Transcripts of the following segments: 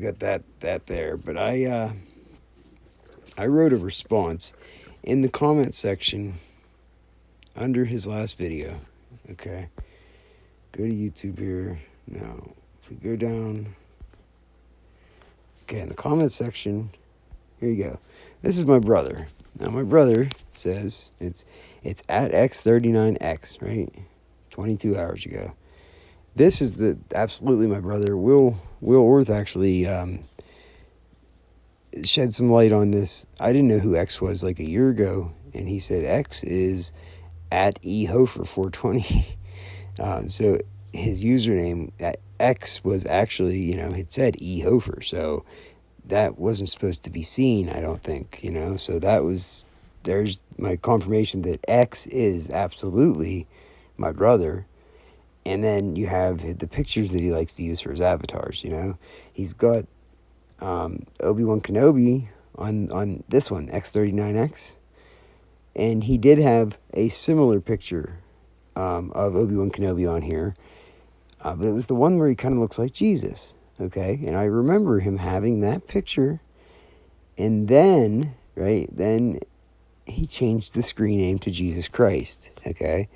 got that there. But I wrote a response in the comment section under his last video. Okay, go to YouTube here. Now, if we go down, okay, in the comment section, here you go. This is my brother. Now, my brother says it's at X39X, right? 22 hours ago. This is absolutely my brother. Will Orth actually shed some light on this. I didn't know who X was like a year ago, and he said X is at ehofer420. So his username at X was actually, it said ehofer, so that wasn't supposed to be seen, I don't think, so there's my confirmation that X is absolutely my brother. And then you have the pictures that he likes to use for his avatars. He's got Obi-Wan Kenobi on this one, X39X, and he did have a similar picture of Obi-Wan Kenobi on here, but it was the one where he kind of looks like Jesus. Okay, and I remember him having that picture, and then he changed the screen name to Jesus Christ. Okay.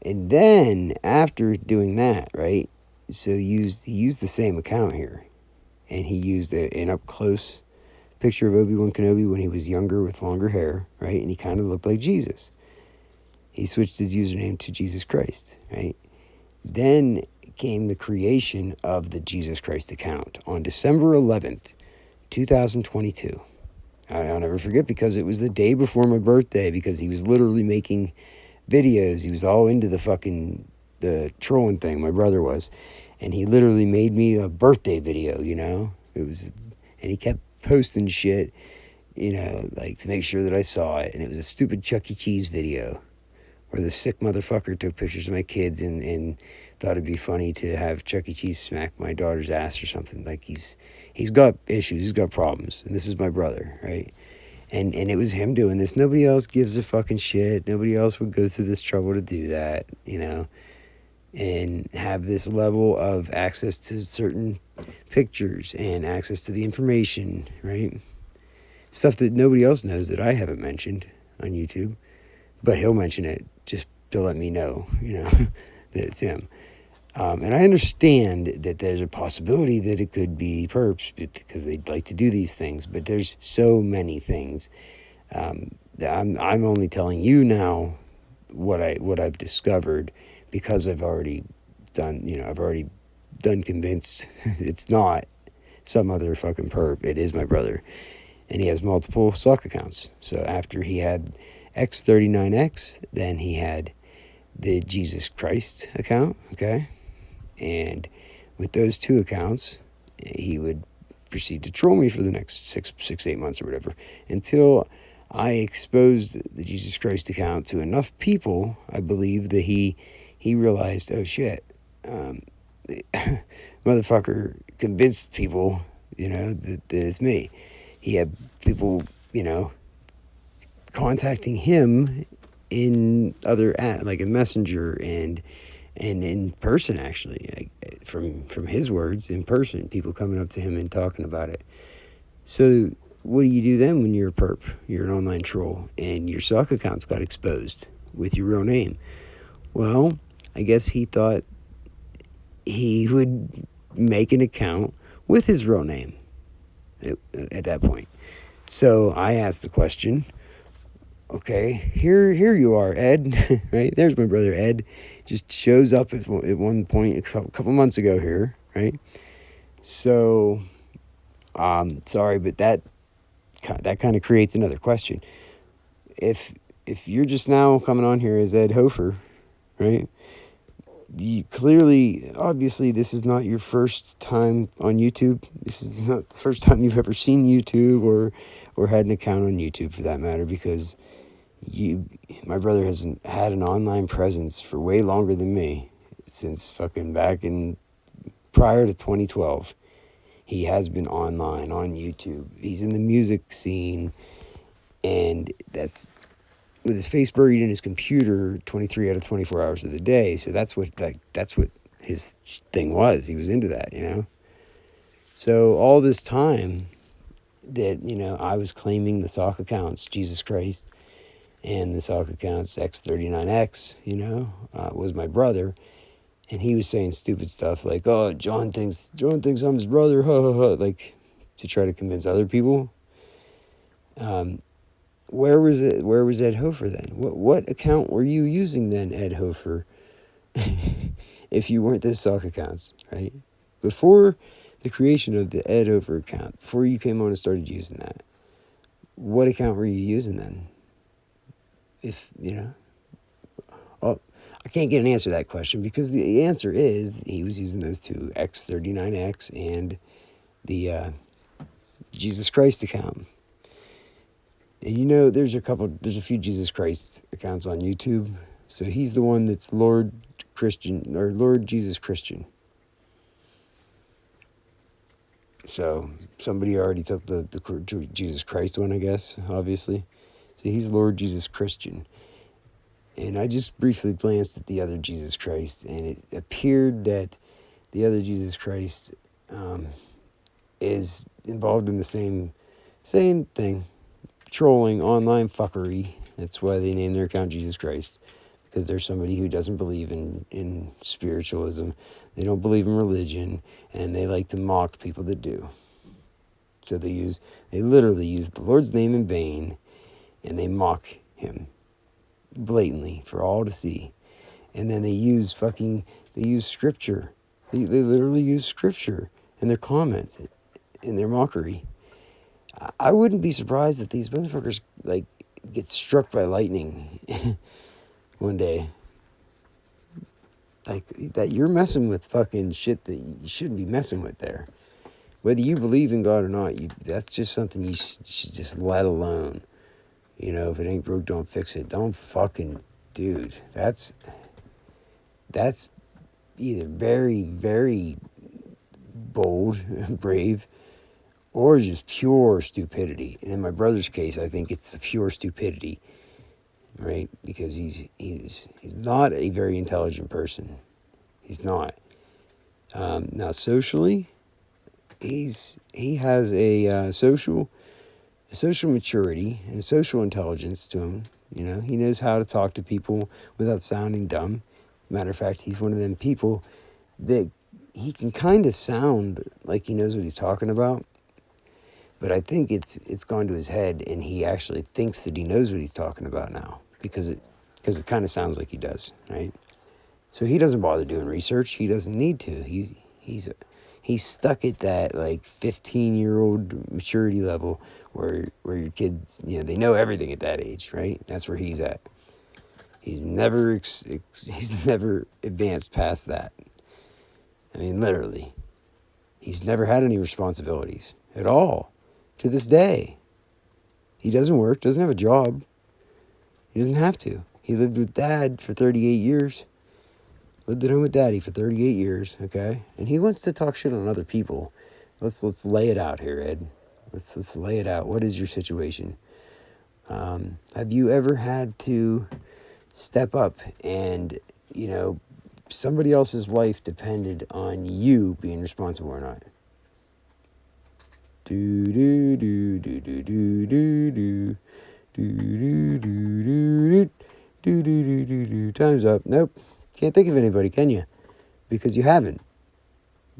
And then after doing that, right, so he used the same account here, and he used an up-close picture of Obi-Wan Kenobi when he was younger with longer hair, right, and he kind of looked like Jesus. He switched his username to Jesus Christ, right? Then came the creation of the Jesus Christ account on December 11th, 2022. I'll never forget, because it was the day before my birthday, because he was literally making videos. He was all into the trolling thing, my brother was, and he literally made me a birthday video. It was, and he kept posting shit, like to make sure that I saw it. And it was a stupid Chuck E. Cheese video where the sick motherfucker took pictures of my kids and thought it'd be funny to have Chuck E. Cheese smack my daughter's ass or something. Like, he's got issues, he's got problems, and this is my brother, right? And it was him doing this. Nobody else gives a fucking shit. Nobody else would go through this trouble to do that, and have this level of access to certain pictures and access to the information, right? Stuff that nobody else knows that I haven't mentioned on YouTube, but he'll mention it just to let me know, that it's him. And I understand that there's a possibility that it could be perps because they'd like to do these things, but there's so many things that I'm only telling you now what I've discovered, because I've already done convinced it's not some other fucking perp. It is my brother, and he has multiple sock accounts. So after he had X39X, then he had the Jesus Christ account, okay? And with those two accounts, he would proceed to troll me for the next 8 months or whatever, until I exposed the Jesus Christ account to enough people, I believe, that he realized, oh shit, motherfucker convinced people, that it's me. He had people, contacting him in other like a messenger and in person, actually, from his words, in person, people coming up to him and talking about it. So what do you do then when you're a perp? You're an online troll, and your sock accounts got exposed with your real name. Well, I guess he thought he would make an account with his real name at that point. So I asked the question, okay, here you are, Ed, right? There's my brother, Ed. Just shows up at one point a couple months ago here, right? So, sorry, but that kind of creates another question. If you're just now coming on here as Ed Hofer, right? You obviously, this is not your first time on YouTube. This is not the first time you've ever seen YouTube or had an account on YouTube, for that matter, because my brother has had an online presence for way longer than me, since fucking back in prior to 2012. He has been online on YouTube. He's in the music scene, and that's with his face buried in his computer 23 out of 24 hours of the day. So that's what his thing was. He was into that, So all this time that, I was claiming the sock accounts, Jesus Christ, and the sock accounts X39X, was my brother. And he was saying stupid stuff like, "Oh, John thinks I'm his brother," ha ha ha, like to try to convince other people. Where was it? Where was Ed Hofer then? What account were you using then, Ed Hofer? If you weren't those sock accounts, right? Before the creation of the Ed Hofer account, before you came on and started using that, what account were you using then? If oh, I can't get an answer to that question because the answer is he was using those two, X39X and the Jesus Christ account. And there's a few Jesus Christ accounts on YouTube. So he's the one that's Lord Christian or Lord Jesus Christian. So somebody already took the Jesus Christ one, I guess, obviously. So he's Lord Jesus Christian. And I just briefly glanced at the other Jesus Christ, and it appeared that the other Jesus Christ is involved in the same thing, trolling, online fuckery. That's why they named their account Jesus Christ, because they're somebody who doesn't believe in spiritualism. They don't believe in religion, and they like to mock people that do. So they literally use the Lord's name in vain, and they mock him blatantly for all to see. And then they use scripture. They literally use scripture in their comments, in their mockery. I wouldn't be surprised if these motherfuckers get struck by lightning one day. Like that, you're messing with fucking shit that you shouldn't be messing with there. Whether you believe in God or not, that's just something you should just let alone. If it ain't broke, don't fix it. Don't fucking, dude. That's either very, very bold, brave, or just pure stupidity. And in my brother's case, I think it's the pure stupidity, right? Because he's not a very intelligent person. He's not. Now socially, he has a social maturity and a social intelligence to him. He knows how to talk to people without sounding dumb. Matter of fact, he's one of them people that he can kind of sound like he knows what he's talking about, but I think it's gone to his head, and he actually thinks that he knows what he's talking about now because it kind of sounds like he does, right? So he doesn't bother doing research. He doesn't need to. He's stuck at that 15-year-old maturity level where your kids, they know everything at that age, right? That's where he's at. He's never he's never advanced past that. I mean, literally. He's never had any responsibilities at all to this day. He doesn't work, doesn't have a job. He doesn't have to. He lived with Dad for 38 years. Lived at home with Daddy for 38 years, okay? And he wants to talk shit on other people. Let's lay it out here, Ed. Let's lay it out. What is your situation? Have you ever had to step up and, somebody else's life depended on you being responsible or not? Do do do do do do do do do do do do do do. Time's up. Nope. Can't think of anybody, can you? Because you haven't.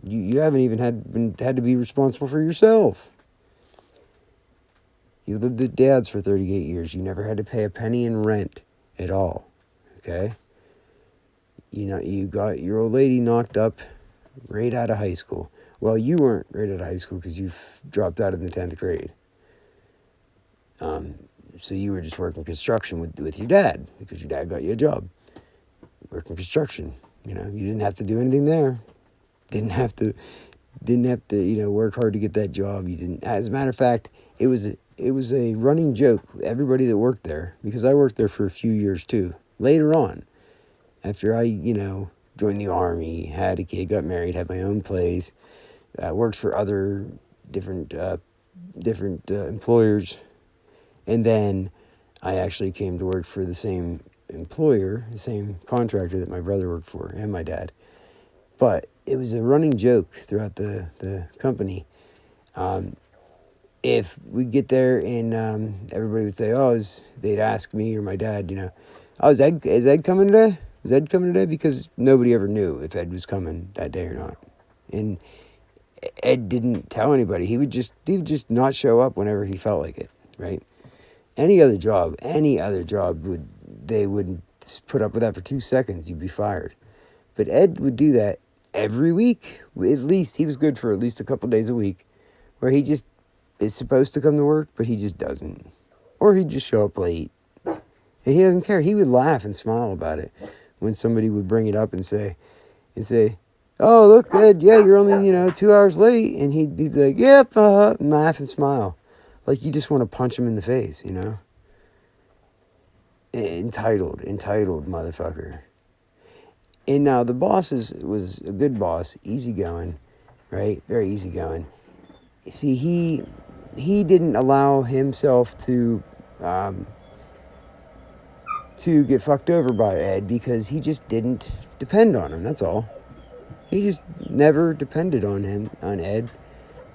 You haven't even had to be responsible for yourself. You lived at Dad's for 38 years. You never had to pay a penny in rent at all. Okay? You got your old lady knocked up right out of high school. Well, you weren't right out of high school because you dropped out in the 10th grade. So you were just working construction with your dad because your dad got you a job. Working construction. You didn't have to do anything there. Didn't have to, work hard to get that job. You didn't. As a matter of fact, it was a running joke with everybody that worked there, because I worked there for a few years too. Later on, after I, joined the Army, had a kid, got married, had my own place, worked for other different employers, and then I actually came to work for the same employer, the same contractor that my brother worked for, and my dad. But it was a running joke throughout the company. If we get there and everybody would say, oh, they'd ask me or my dad, oh, is Ed coming today? Is Ed coming today? Because nobody ever knew if Ed was coming that day or not. And Ed didn't tell anybody. He would just not show up whenever he felt like it, right? Any other job they wouldn't put up with that for 2 seconds. You'd be fired. But Ed would do that every week. At least he was good for at least a couple days a week, where he just is supposed to come to work, but he just doesn't, or he'd just show up late, and he doesn't care. He would laugh and smile about it when somebody would bring it up and say, "Oh, look, Ed, yeah, you're only 2 hours late," and he'd be like, "Yep," and laugh and smile, like you just want to punch him in the face, Entitled motherfucker. And now the boss was a good boss, easygoing, right? Very easygoing. See, he didn't allow himself to get fucked over by Ed because he just didn't depend on him. That's all. He just never depended on Ed,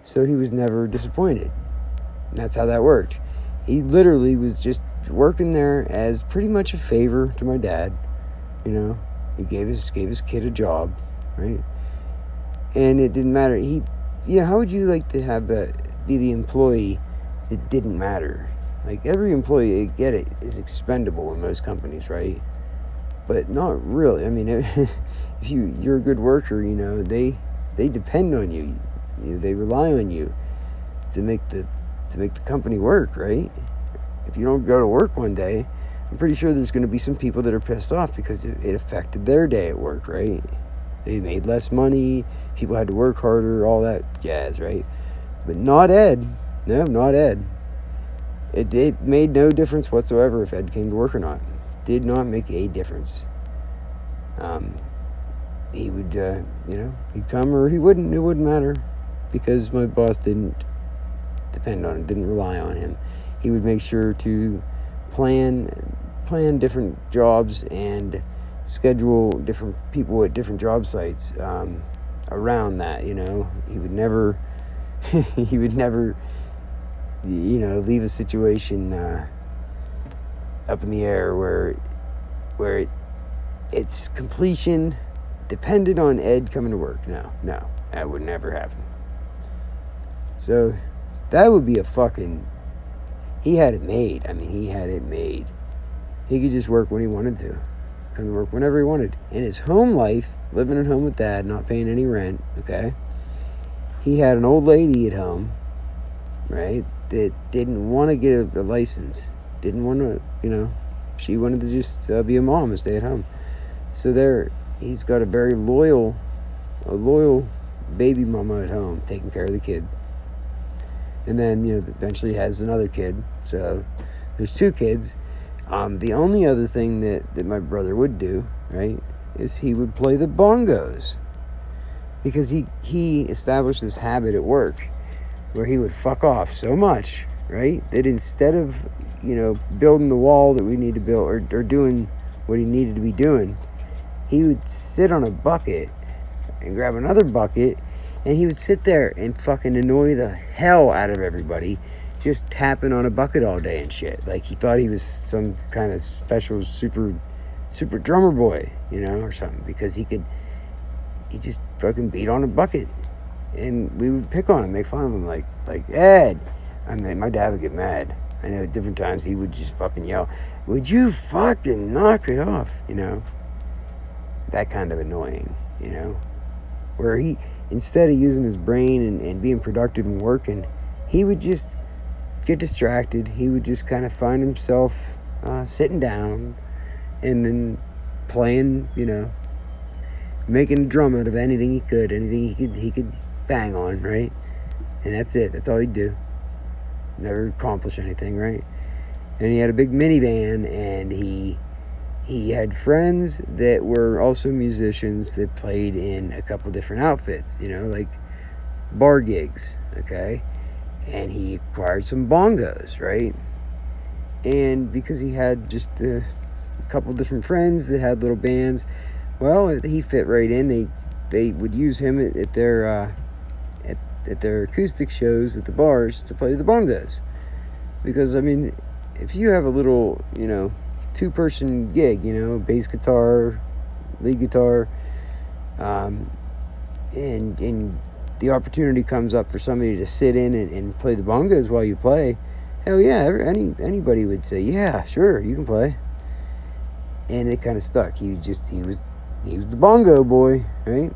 so he was never disappointed. And that's how that worked. He literally was just working there as pretty much a favor to my dad. He gave his kid a job, right? And it didn't matter. How would you like to have be the employee that didn't matter? Like, every employee, I get it, is expendable in most companies, right? But not really. I mean, if you're a good worker, they depend on you. They rely on you to make the company work, right? If you don't go to work one day, I'm pretty sure there's going to be some people that are pissed off because it affected their day at work, right? They made less money, people had to work harder, all that jazz, right? But not Ed. No, not Ed. It made no difference whatsoever if Ed came to work or not. Did not make a difference. He would, he'd come or he wouldn't. It wouldn't matter because my boss didn't depend on him, didn't rely on him. He would make sure to plan different jobs and schedule different people at different job sites around that. He would never leave a situation up in the air where its completion depended on Ed coming to work. No, that would never happen. So that would be he had it made. I mean, he had it made. He could just work when he wanted to. Come to work whenever he wanted. In his home life, living at home with Dad, not paying any rent, okay? He had an old lady at home, right, that didn't want to get a license. Didn't want to, she wanted to just be a mom and stay at home. So he's got a very loyal baby mama at home taking care of the kid. And then, eventually has another kid. So there's 2 kids. The only other thing that my brother would do, right, is he would play the bongos. Because he established this habit at work where he would fuck off so much, right, that instead of, building the wall that we need to build or doing what he needed to be doing, he would sit on a bucket and grab another bucket, and he would sit there and fucking annoy the hell out of everybody, just tapping on a bucket all day and shit. Like he thought he was some kind of special super drummer boy, or something, because he just fucking beat on a bucket. And we would pick on him, make fun of him, like Ed. I mean, my dad would get mad. I know at different times he would just fucking yell, "Would you fucking knock it off?" That kind of annoying, where he, instead of using his brain and being productive and working, he would just get distracted. He would just kind of find himself sitting down and then playing, making a drum out of anything he could bang on, right? And that's it. That's all he'd do. Never accomplish anything, right? And he had a big minivan, and he had friends that were also musicians that played in a couple different outfits, like bar gigs, okay? And he acquired some bongos, right? And because he had just a couple different friends that had little bands, well, he fit right in. they would use him at their at their acoustic shows at the bars to play the bongos. Because I mean, if you have a little, 2-person gig, bass guitar, lead guitar, and the opportunity comes up for somebody to sit in and play the bongos while you play, hell yeah, anybody would say, yeah, sure, you can play. And it kind of stuck. He was the bongo boy, right?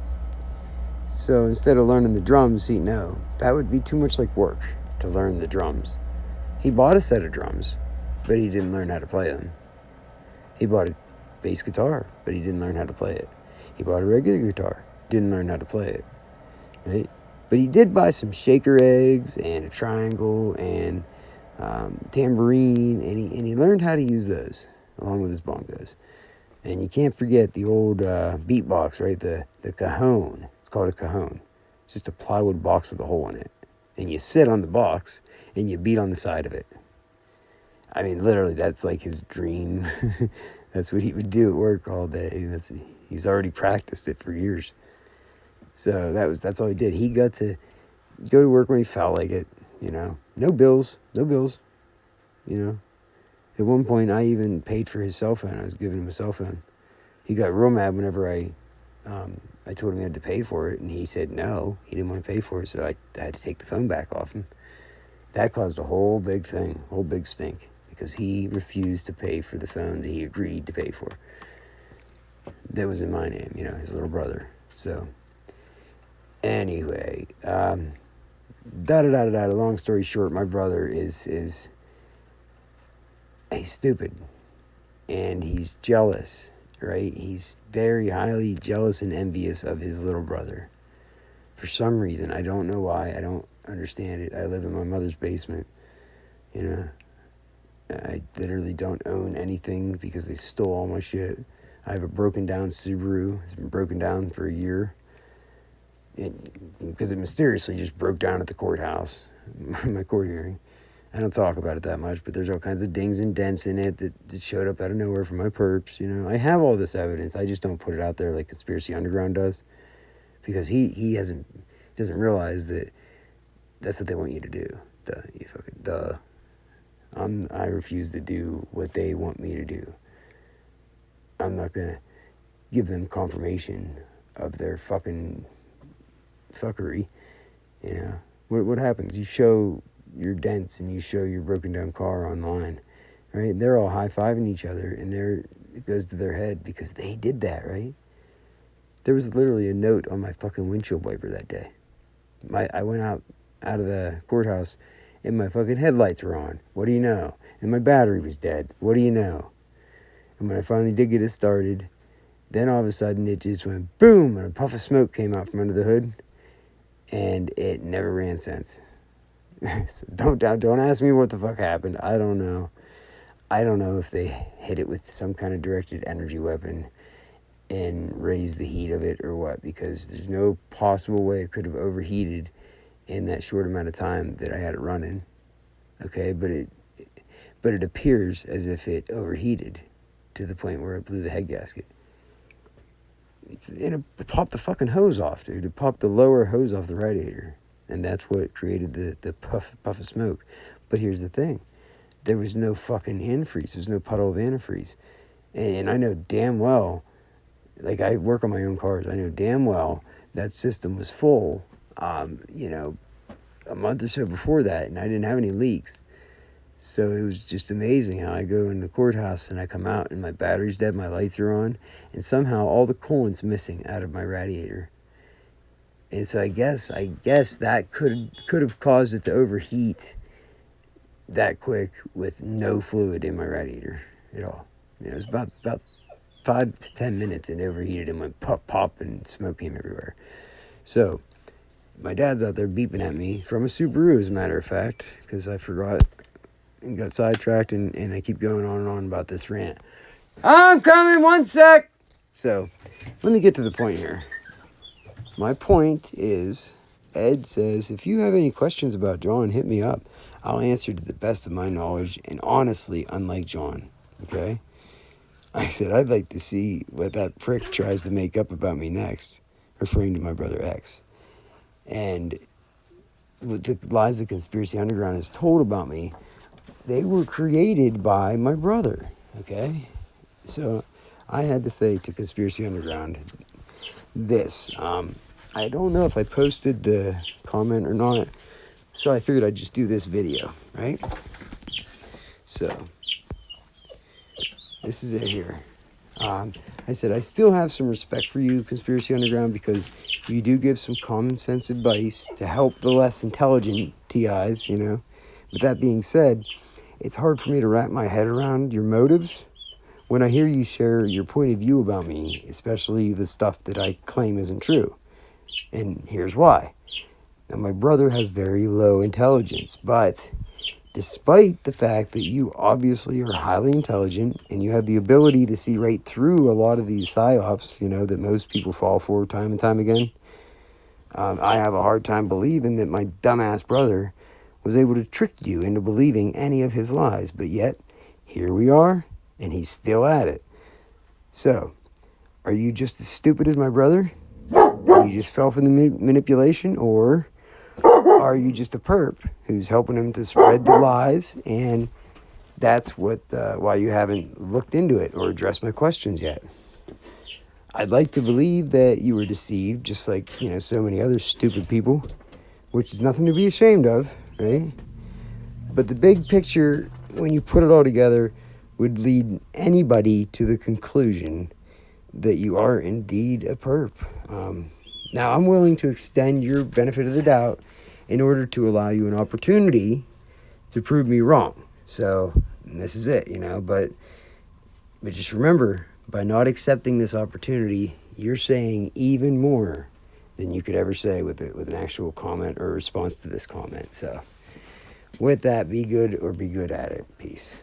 So instead of learning the drums, that would be too much like work to learn the drums. He bought a set of drums, but he didn't learn how to play them. He bought a bass guitar, but he didn't learn how to play it. He bought a regular guitar, didn't learn how to play it, right? But he did buy some shaker eggs and a triangle and tambourine, and he learned how to use those along with his bongos. And you can't forget the old beatbox, right? The cajon. It's called a cajon. It's just a plywood box with a hole in it. And you sit on the box and you beat on the side of it. I mean, literally, that's like his dream. That's what he would do at work all day. He's already practiced it for years. So that's all he did. He got to go to work when he felt like it, No bills. At one point, I even paid for his cell phone. I was giving him a cell phone. He got real mad whenever I told him he had to pay for it, and he said no. He didn't want to pay for it, so I had to take the phone back off him. That caused a whole big thing, whole big stink, because he refused to pay for the phone that he agreed to pay for. That was in my name, his little brother. So, anyway, long story short, my brother is he's stupid, and he's jealous, right? He's very highly jealous and envious of his little brother. For some reason, I don't know why, I don't understand it. I live in my mother's basement, I literally don't own anything because they stole all my shit. I have a broken down Subaru. It's been broken down for a year. Because it mysteriously just broke down at the courthouse, my court hearing. I don't talk about it that much, but there's all kinds of dings and dents in it that showed up out of nowhere from my perps, I have all this evidence. I just don't put it out there like Conspiracy Underground does. Because he doesn't realize that that's what they want you to do. I refuse to do what they want me to do. I'm not going to give them confirmation of their fucking fuckery. What happens? You show your dents and you show your broken down car online, right? They're all high-fiving each other, and it goes to their head because they did that, right? There was literally a note on my fucking windshield wiper that day. I went out of the courthouse, and my fucking headlights were on. What do you know? And my battery was dead. What do you know? And when I finally did get it started, then all of a sudden it just went boom, and a puff of smoke came out from under the hood, and it never ran since. So don't ask me what the fuck happened. I don't know. I don't know if they hit it with some kind of directed energy weapon and raised the heat of it or what, because there's no possible way it could have overheated in that short amount of time that I had it running. Okay, but it appears as if it overheated to the point where it blew the head gasket. And it popped the fucking hose off, dude. It popped the lower hose off the radiator. And that's what created the puff of smoke. But here's the thing. There was no fucking antifreeze. There's no puddle of antifreeze. And I know damn well, like I work on my own cars, I know damn well that system was full, a month or so before that, and I didn't have any leaks. So it was just amazing how I go in the courthouse and I come out and my battery's dead, my lights are on, and somehow all the coolant's missing out of my radiator. And so I guess that could have caused it to overheat that quick with no fluid in my radiator at all. It was about 5 to 10 minutes and it overheated and went pop, and smoke came everywhere. So my dad's out there beeping at me from a Subaru, as a matter of fact, because I forgot and got sidetracked, and I keep going on and on about this rant. I'm coming, 1 sec! So let me get to the point here. My point is, Ed says, if you have any questions about John, hit me up. I'll answer to the best of my knowledge, and honestly, unlike John, okay? I said, I'd like to see what that prick tries to make up about me next, referring to my brother X. And with the lies the Conspiracy Underground has told about me, they were created by my brother, okay? So I had to say to Conspiracy Underground this. I don't know if I posted the comment or not, so I figured I'd just do this video, right? So this is it here. I said, I still have some respect for you, Conspiracy Underground, because you do give some common sense advice to help the less intelligent TIs, you know. But that being said, it's hard for me to wrap my head around your motives when I hear you share your point of view about me, especially the stuff that I claim isn't true. And here's why. Now, my brother has very low intelligence, but despite the fact that you obviously are highly intelligent and you have the ability to see right through a lot of these psyops, you know, that most people fall for time and time again, I have a hard time believing that my dumbass brother was able to trick you into believing any of his lies. But yet, here we are, and he's still at it. So, are you just as stupid as my brother? And you just fell for the manipulation? Or are you just a perp who's helping him to spread the lies, and that's why you haven't looked into it or addressed my questions yet? I'd like to believe that you were deceived, just like, you know, so many other stupid people, which is nothing to be ashamed of, right? But the big picture, when you put it all together, would lead anybody to the conclusion that you are indeed a perp. Now, I'm willing to extend your benefit of the doubt in order to allow you an opportunity to prove me wrong. So, this is it, you know, but just remember, by not accepting this opportunity, you're saying even more than you could ever say with an actual comment or response to this comment. So, with that, be good or be good at it. Peace.